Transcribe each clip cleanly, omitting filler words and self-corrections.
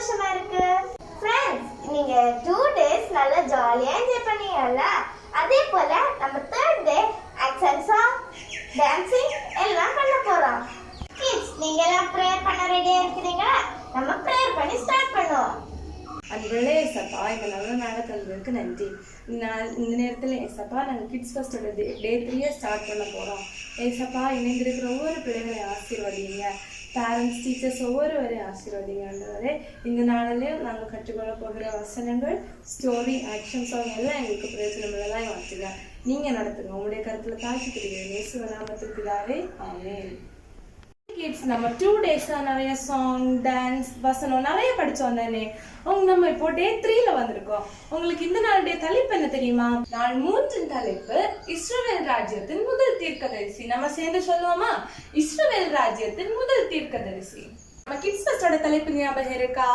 சந்தோஷமா இருக்கு. ஃப்ரெண்ட்ஸ், நீங்க 2 days நல்லா ஜாலியா என்ஜாய் பண்ணீங்கல்ல? அதே போல நம்ம 3rd day action song, dancing எல்லாம் பண்ண போறோம். கிட்ஸ், நீங்க எல்லாம் ப்ரேயர் பண்ண ரெடியா இருக்கீங்களா? நம்ம ப்ரேயர் பண்ணி ஸ்டார்ட் பண்ணுவோம். அன்புள்ளே ஏசப்பா, இந்த நல்ல நாளை தந்ததுக்கு நன்றி. இந்த நேரத்தில் ஏசப்பா நாங்கள் கிட்ஸ் ஃபர்ஸ்டோட டே 3 ஸ்டார்ட் பண்ண போகிறோம். ஏசப்பா, இணைந்திருக்கிற ஒவ்வொரு பிள்ளைகளையும் ஆசீர்வதிங்க. பேரண்ட்ஸ், டீச்சர்ஸ் ஒவ்வொருவரையும் ஆசீர்வதிங்கன்றவரே. இந்த நாளிலையும் நாங்கள் கற்றுக்கொள்ள போகிற வசனங்கள், ஸ்டோரி, ஆக்ஷன் சாங் எல்லாம் எங்களுக்கு பிரயோஜனமுள்ளதாக மாற்றுங்க. நீங்கள் நடத்துங்க. உங்களுடைய கருத்தில் தாழ்த்திக்கிறீங்க. இயேசுவின் நாமத்தில் பிதாவே, ஆமென். கிட்ஸ், நம்ம 2 days நிறைய சாங், டான்ஸ், வசனம் நிறைய படிச்சோம் தானே. நம்ம இப்போ டே 3ல வந்திருக்கோம். உங்களுக்கு இந்த நாளுடைய தலைப்பு என்ன தெரியுமா? நாள் 3 தலைப்பு இஸ்ரவேல் ராஜ்யத்தின் முதல் தீர்க்கதரிசி. நம்ம சேர்ந்து சொல்லுவோமா? இஸ்ரவேல் ராஜ்யத்தின் முதல் தீர்க்கதரிசி. நம்ம கிட்ஸ் ஃபெஸ்டோட தலைப்பு ஞாபகம் இருக்கா?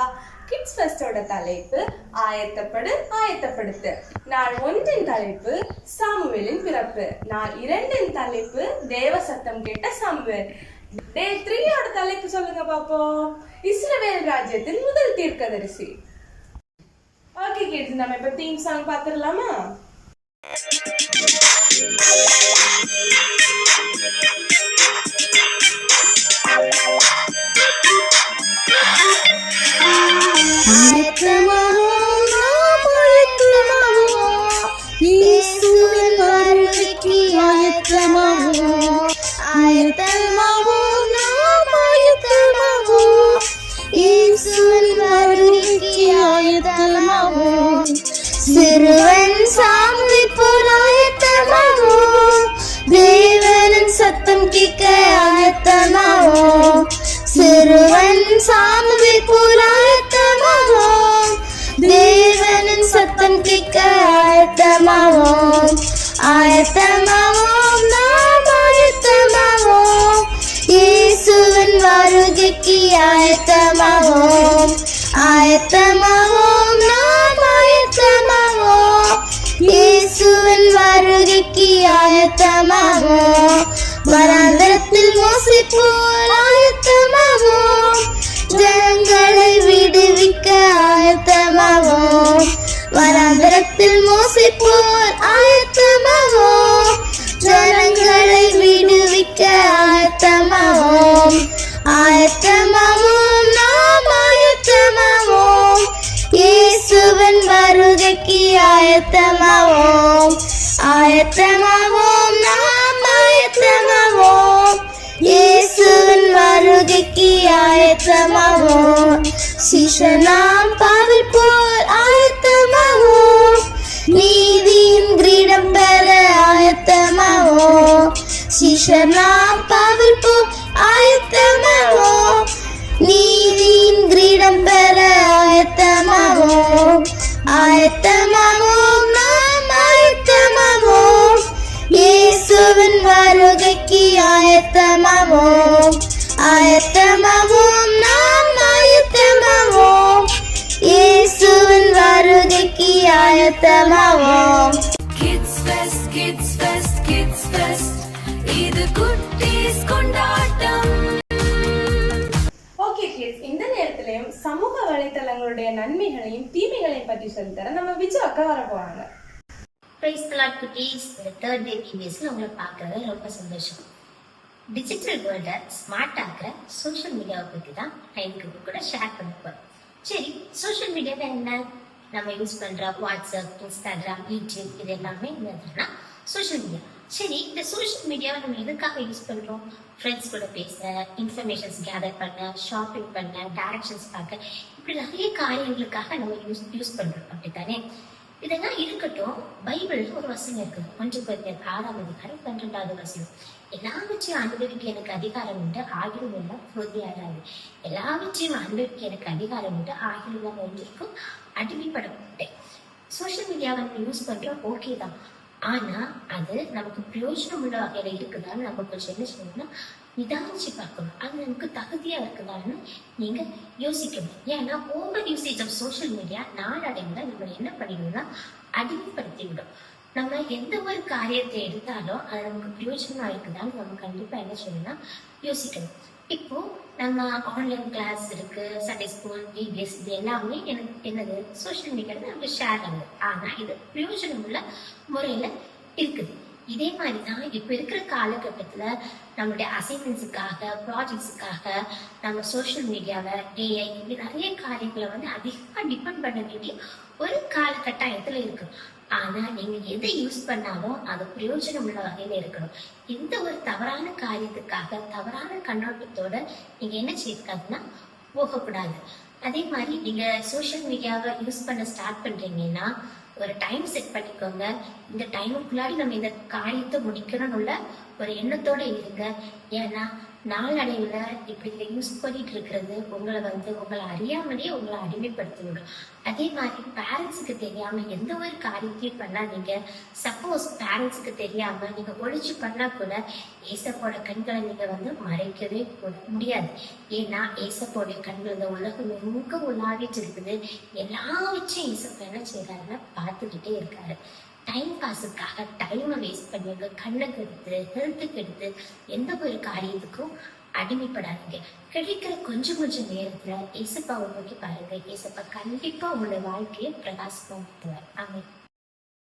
கிட்ஸ் ஃபெஸ்டோட தலைப்பு ஆயத்தப்படு, ஆயத்தப்படுத்து. நாள் 1 தலைப்பு சாமுவேலின் பிறப்பு. நாள் 2 தலைப்பு தேவ சத்தம் கேட்ட சாமுவேல். டே 3 தலைப்பு சொல்லுங்க பாப்போம். இஸ்ரவேல் ராஜ்யத்தின் முதல் தீர்க்கதரிசி. ஓகே கிட்ஸ், நம்ம இப்ப தீம் சாங் பாத்துடலாமா? சிறுவன் சாமி போல் ஆயத்தமாவோம், தேவனின் சத்தம் கேட்க ஆயத்தமாவோம். சிறுவன் சாமி போல் ஆயத்தமாவோம், தேவனின் சத்தம் கேட்க ஆயத்தமாவோம். ஆயத்தமாவோம், நாம் ஆயத்தமாவோம், இயேசுவின் வருகைக்கு ஆயத்தமாவோம். ஆயத்தமாவோம், நாம் ஆயத்தமாவோம், இயேசுவின் வருகைக்கு ஆயத்தமாவோம். வனாந்தரத்தில் மோசே போல் ஆயத்தமாவோம், ஜனங்களை விடுவிக்க ஆயத்தமாவோம். வனாந்தரத்தில் மோசே போல் ஆயத்தமாவோம், ஜனங்களை விடுவிக்க ஆயத்தமாவோம். ஆயத்தமாவோம், நாம் ஆயத்தமாவோம், இயேசுவின் வருகைக்கு ஆயத்தமாவோம். ஆயத்தமாவோம், நாம் ஆயத்தமாவோம், இயேசுவின் வருகைக்கு ஆயத்தமாவோம். சீஷனாம் பவுல் போல் ஆயத்தமாவோம், நீதியின் கிரீடம் பெற ஆயத்தமாவோம். சீஷனாம் பவுல் போல் ஆயத்தமாவோம், நீதியின் கிரீடம் பெற ஆயத்தமாவோம். ஆயத்தமாவோம், நாம் ஆயத்தமாவோம், இயேசுவின் வருகைக்கு ஆயத்தமாவோம். ஆயத்தமாவோம், நாம் ஆயத்தமாவோம், இயேசுவின் வருகைக்கு ஆயத்தமாவோம். Kids fest, kids fest, kids fest, இது குட்டீஸ் கொண்டாட்டம். ஓகே கிட்ஸ், இந்த நேரத்திலையும் சமூக வலைத்தளங்களுடைய நன்மைகளையும் தீமைகளையும் பற்றி சொல்லித்தர நம்ம விஜய் அக்கா வர போறாங்க. பிரைஸ் தி லார்ட் குட்டீஸ். இந்த 3rd day வீடியோஸ்ல உங்களை பார்க்கறது ரொம்ப சந்தோஷம். டிஜிட்டல் வேர்ல்ட ஸ்மார்ட் ஆக்குற சோஷியல் மீடியாவை பத்தி தான் நான் இன்னைக்கு கூட ஷேர் பண்ண போறேன். சரி, சோஷியல் மீடியாவை என்ன நம்ம யூஸ் பண்ற வாட்ஸ்அப், இன்ஸ்டாகிராம், யூடியூப் இது எல்லாமே என்னதுன்னா சோஷியல் மீடியா. சரி, இந்த சோஷியல் மீடியாவை நம்ம எதுக்காக யூஸ் பண்றோம்? ஃப்ரெண்ட்ஸ் கூட பேச, இன்ஃபர்மேஷன்ஸ் கேதர் பண்ண, ஷாப்பிங் பண்ண, டைரக்ஷன்ஸ் பார்க்க, இப்படி நிறைய காரியங்களுக்காக நம்ம யூஸ் பண்றோம், அப்படித்தானே? இதெல்லாம் இருக்கட்டும், பைபிள்ல ஒரு வசனம் இருக்குது. 1 கொரிந்தியர் 6:12 வசனம். எல்லாவற்றையும் அனுபவிக்க எனக்கு அதிகாரம் உண்டு, ஆகிலும் எல்லாம் பொருந்தியாராது. எல்லாவற்றையும் அனுபவிக்க எனக்கு அதிகாரம் உண்டு, ஆகிலும் எல்லாம் ஒன்றிற்கும் அடிமைப்படப்பட்டேன். சோஷியல் மீடியாவை நம்ம யூஸ் பண்றோம், ஓகே தான். ஆனா அது நமக்கு பிரயோஜனம் உள்ள வகையில இருக்குதான்னு நம்ம கொஞ்சம் என்ன சொல்லணும்னா நிதானிச்சு பார்க்கணும். அது நமக்கு தகுதியா இருக்குதான்னு நீங்க யோசிக்கணும். ஏன்னா over usage of social media நாளடைவுல நம்ம என்ன பண்ணிடும்னா அடிமைப்படுத்தி விடும். நம்ம எந்த ஒரு காரியத்தை எடுத்தாலும் அது நமக்கு பிரயோஜனமா இருக்குதான்னு நம்ம கண்டிப்பா என்ன சொல்லணும்னா யோசிக்கணும். இப்போ நம்ம ஆன்லைன் கிளாஸ் இருக்கு, சண்டே ஸ்கூல், டிபிஎஸ், இது எல்லாமே எனக்கு என்னது சோஷியல் மீடியாவில் நமக்கு ஷேர் ஆகுது. ஆனா இது பிரயோஜனம் உள்ள முறையில இருக்குது. இதே மாதிரி தான் இப்போ இருக்கிற காலகட்டத்துல நம்மளுடைய அசைன்மெண்ட்ஸுக்காக, ப்ராஜெக்ட்ஸுக்காக நம்ம சோஷியல் மீடியாவை, ஏஐ, இப்படி நிறைய காரியங்களை வந்து அதிகமா டிபெண்ட் பண்ண வேண்டிய ஒரு காலகட்டாயத்துல இருக்கு. ஆனா நீங்க எதை யூஸ் பண்ணாலும் அது பிரயோஜனம் உள்ள வகையில இருக்கணும். எந்த ஒரு தவறான காரியத்துக்காக, தவறான கண்ணோட்டத்தோட நீங்க என்ன செய்யக்கூடாதுன்னா போகக்கூடாது. அதே மாதிரி நீங்க சோஷியல் மீடியாவை யூஸ் பண்ண ஸ்டார்ட் பண்றீங்கன்னா ஒரு டைம் செட் பண்ணிக்கோங்க. இந்த டைமுக்குள்ளாடி நம்ம இந்த காரியத்தை முடிக்கணும்னு உள்ள ஒரு எண்ணத்தோட இருங்க. ஏன்னா நாளடைவுல இப்படி இதை யூஸ் பண்ணிட்டு இருக்கிறது உங்களை அறியாமலேயே உங்களை அடிமைப்படுத்தி விடும். அதே மாதிரி பேரண்ட்ஸுக்கு தெரியாம எந்த ஒரு காரியத்தையும் பண்ணாதீங்க. சப்போஸ் பேரண்ட்ஸுக்கு தெரியாம நீங்க ஒழிச்சு பண்ணா கூட ஏசப்போட கண்களை நீங்க வந்து மறைக்கவே முடியாது. ஏன்னா ஏசப்போடைய கண்கள் இந்த உலகம் எங்க உலாவிட்டு இருக்குது. எல்லாவற்றையும் ஏசப்ப என்ன செய்யறாருன்னா பார்த்துக்கிட்டே இருக்காரு. டைம் பாஸுக்காக டைமை வேஸ்ட் பண்ணுங்க, கண்ணை கெடுத்து, ஹெல்த்துக்கு எடுத்து எந்த ஒரு காரியத்துக்கும் அடிமைப்படாதீங்க. கிடைக்கிற கொஞ்சம் நேரத்துல ஏசப்பாவை நோக்கி பாருங்க. ஏசப்பா கண்டிப்பா உங்களோட வாழ்க்கையை பிரகாசமா மாற்றுவார். ஆமென்.